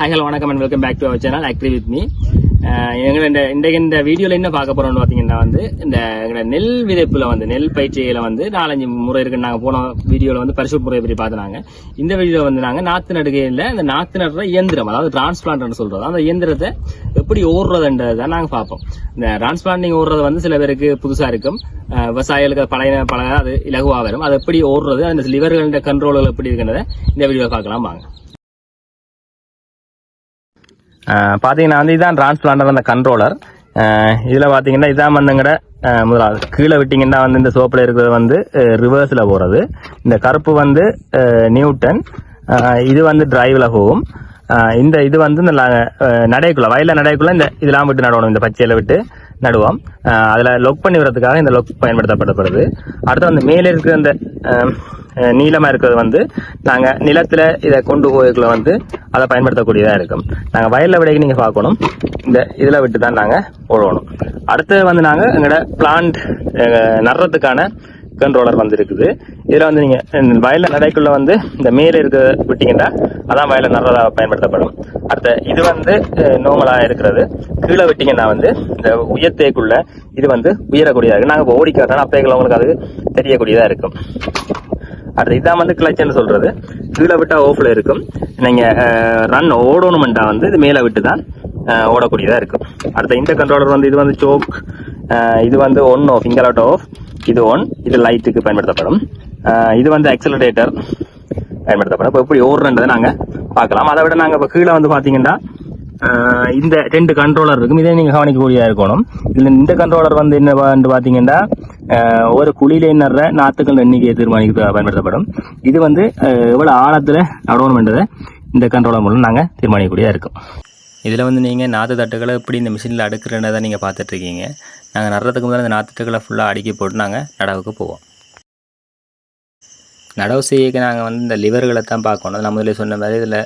Hello வணக்கம் and welcome back to our channel active with me. இன்றைக்கு இந்த வீடியோவில் என்ன பார்க்க போறோம்னு பார்த்தீங்கன்னா இந்த நெல் விதைப்புல நெல் பயிற்சியில 4-5 முறை இருக்கு. நாங்கள் போன வீடியோவில் பரிசூட் முறையை பற்றி பார்த்துனாங்க. இந்த வீடியோவில் நாங்கள் நாற்று நடுகையில் இந்த நாற்று நடுற இயந்திரம், அதாவது டிரான்ஸ்பிளான்ட் சொல்றது, அந்த இயந்திரத்தை எப்படி ஓடுறதுன்றதை நாங்கள் பார்ப்போம். இந்த டிரான்ஸ்பிளான்டிங் ஓடுறது சில பேருக்கு புதுசா இருக்கும், விவசாயிகளுக்கு பழைய அது இலகுவா வரும். அது எப்படி ஓடுறது, அந்த லிவர்கள கண்ட்ரோல்கள் எப்படி இருக்குன்றதை இந்த வீடியோ பார்க்கலாம் வாங்க. பாத்தீங்கன்னா இதுதான் டிரான்ஸ்பிளான்டர், அந்த கண்ட்ரோலர். இதுல பாத்தீங்கன்னா இதான் வந்துங்கட முதலாவது கீழே விட்டீங்கன்னா இந்த சோப்பில் இருக்கிறது ரிவர்ஸ்ல போறது. இந்த கருப்பு நியூட்டன், இது டிரைவ்ல போகும். இந்த இது இந்த நடைக்குள்ள வயல நடைக்குள்ள இந்த இதெல்லாம் விட்டு நடணும், இந்த பச்சையில விட்டு நடுவோம். அதுல லொக் பண்ணி வரதுக்காக இந்த லொக் பயன்படுத்தப்படுது. அடுத்து மேலே இருக்கிற இந்த நீளமா இருக்கிறது நாங்க நிலத்துல இதை கொண்டு போய்க்குள்ள அதை பயன்படுத்தக்கூடியதா இருக்கும். நாங்க வயல்ல விடைக்கு நீங்க பார்க்கணும், இந்த இதுல விட்டு தான் நாங்க போடணும். அடுத்து நாங்க எங்களோட பிளான்ட் நடுறதுக்கான கண்ட்ரோலர் இருக்குது. இதுல நீங்க வயல்ல நடைக்குள்ள இந்த மேல இருக்க விட்டீங்கன்னா அதான் வயல்ல நடுறதா பயன்படுத்தப்படும். அடுத்த இது நோமலா இருக்கிறது. கீழே விட்டீங்கன்னா இந்த உயர்த்தேக்குள்ள இது உயரக்கூடியதா இருக்கு. நாங்க ஓடி காட்டணும், அப்பைக்குள்ள உங்களுக்கு அது தெரியக்கூடியதா இருக்கும். அடுத்து இதான் கிளச்சுன்னு சொல்றது. கீழே விட்டா ஓஃப்ல இருக்கும். நீங்க ரன் ஓடணும்டா இது மேல விட்டு தான் ஓடக்கூடியதா இருக்கும். அடுத்த இந்த கண்ட்ரோலர் இது சோக், இது on off, finger out off, இது ஒன், இது லைட்டுக்கு பயன்படுத்தப்படும். இது ஆக்சலரேட்டர் பயன்படுத்தப்படும். இப்போ எப்படி ஓடுறதை நாங்க பார்க்கலாம். அதை விட நாங்க இப்போ கீழே பாத்தீங்கன்னா இந்த 2 கண்ட்ரோலர் இருக்கும். இதே நீங்க கவனிக்கக்கூடியதா இருக்கணும். இதுல இந்த கண்ட்ரோலர் என்ன பாத்தீங்கன்னா ஒரு குழியில நடுற நாத்துக்கள் எண்ணிக்கையை தீர்மானிக்க பயன்படுத்தப்படும். இது எவ்வளவு ஆழத்துல நடணும்ன்றதை இந்த கண்ட்ரோலர் மூலம் நாங்க தீர்மானிக்கக்கூடியதா இருக்கும். இதுல நீங்க நாத்து தட்டுகளை எப்படி இந்த மிஷின்ல அடுக்கிறத நீங்க பார்த்துட்டு இருக்கீங்க. நாங்க நடுறதுக்கு முதல்ல இந்த நாத்து தட்டுகளை ஃபுல்லா அடுக்கி போட்டு நாங்க நடவுக்கு போவோம். நடவு செய்ய நாங்கள் இந்த லிவர்களை தான் பார்க்கணும். நம்ம இதில் சொன்ன மாதிரி இதில்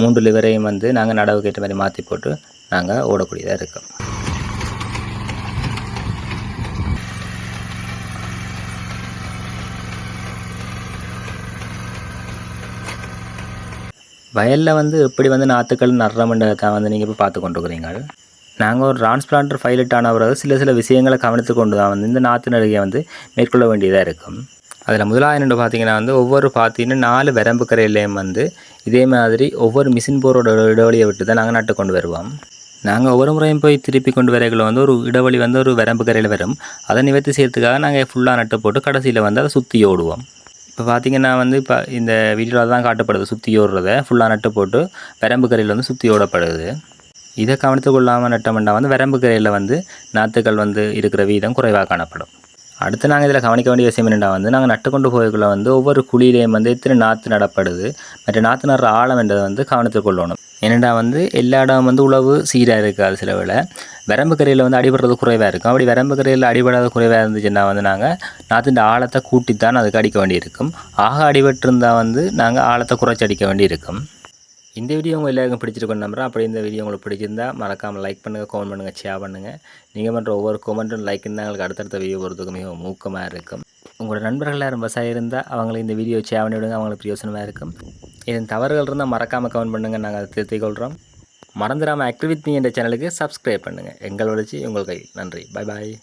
3 லிவரையும் நாங்கள் நடவுக்கு ஏற்ற மாதிரி மாற்றி போட்டு நாங்கள் ஓடக்கூடியதாக இருக்கோம். வயலில் எப்படி நாற்றுக்கள் நடுறோம்ன்றதை தான் நீங்கள் இப்போ பார்த்து கொண்டுருக்கிறீங்க. நாங்கள் ஒரு டிரான்ஸ்பிளான்டர் பைலட் ஆன பிறகு சில விஷயங்களை கவனித்து கொண்டு தான் இந்த நாற்று நடுகையை மேற்கொள்ள வேண்டியதாக இருக்கும். அதில் முதலாவது பார்த்தீங்கன்னா ஒவ்வொரு பாத்தின்னு 4 வரம்பு கரையிலையும் இதே மாதிரி ஒவ்வொரு மிஷின் போரோட இடைவெளியை விட்டு தான் நாங்கள் நட்டு கொண்டு வருவோம். நாங்கள் ஒவ்வொரு முறையும் போய் திருப்பி கொண்டு வரைகளை ஒரு இடைவெளி ஒரு வரம்பு கரையில் வரும். அதை நிவர்த்தி செய்யறதுக்காக நாங்கள் ஃபுல்லாக நட்டு போட்டு கடைசியில் அதை சுற்றி ஓடுவோம். இப்போ பார்த்தீங்கன்னா இப்போ இந்த வீடியோவில் தான் காட்டப்படுது சுற்றி ஓடுறதை ஃபுல்லாக நட்டு போட்டு வரம்பு கரையில் சுற்றி ஓடப்படுது. இதை கவனித்து கொள்ளாமல் நட்டமெண்டா வரம்பு கரையில் நாற்றுக்கள் இருக்கிற வீதம் குறைவாக காணப்படும். அடுத்து நாங்கள் இதில் கவனிக்க வேண்டிய விஷயம் என்னென்னா நாங்கள் நட்டு கொண்டு போய்க்குள்ள ஒவ்வொரு குழியிலையும் எத்தனை நாற்று நடப்படுது, மற்ற நாற்று நடுற ஆழம் என்றதை கவனித்துக் கொள்ளணும். என்னென்னா எல்லா இடம் உழவு சீராக இருக்காது. சில வேளை வரம்பு கரையில் அடிபடுறது குறைவாக இருக்கும். அப்படி வரம்பு கரையில் அடிபடாத குறைவாக இருந்துச்சுன்னா நாங்கள் நாற்றுன்ற ஆழத்தை கூட்டித்தான் அதுக்கு அடிக்க வேண்டியிருக்கும். ஆக அடிபட்டிருந்தால் நாங்கள் ஆழத்தை குறைச்சி அடிக்க வேண்டியிருக்கும். இந்த வீடியோ உங்கள் எல்லாருக்கும் பிடிச்சிருக்கோன்னு நம்புறேன். அப்படி இந்த வீடியோ உங்களுக்கு பிடிச்சிருந்தா மறக்காமல் லைக் பண்ணுங்கள், கமெண்ட் பண்ணுங்கள், ஷேர் பண்ணுங்கள். நீங்கள் பண்ணுற ஒவ்வொரு கமெண்ட்டும் லைக் இருந்தால் எங்களுக்கு அடுத்தடுத்த வீடியோ போகிறதுக்கு மிகவும் ஊக்கமாக இருக்கும். உங்களோட நண்பர்கள் யாரும் விவசாயம் இருந்தால் அவங்களுக்கு இந்த வீடியோ ஷேர் பண்ணி விடுங்க, அவங்களுக்கு பிரயோசனமாக இருக்கும். இதன் தவறுகள் இருந்தால் மறக்காமல் கமெண்ட் பண்ணுங்கள், நாங்கள் அதை திருத்திக் கொள்கிறோம். மறந்துடாமல் ஆக்டிவ் வித் மீ என்ற சேனலுக்கு சப்ஸ்கிரைப் பண்ணுங்கள். எங்கள் வளர்ச்சி உங்கள் கையில். நன்றி, பாய் பாய்.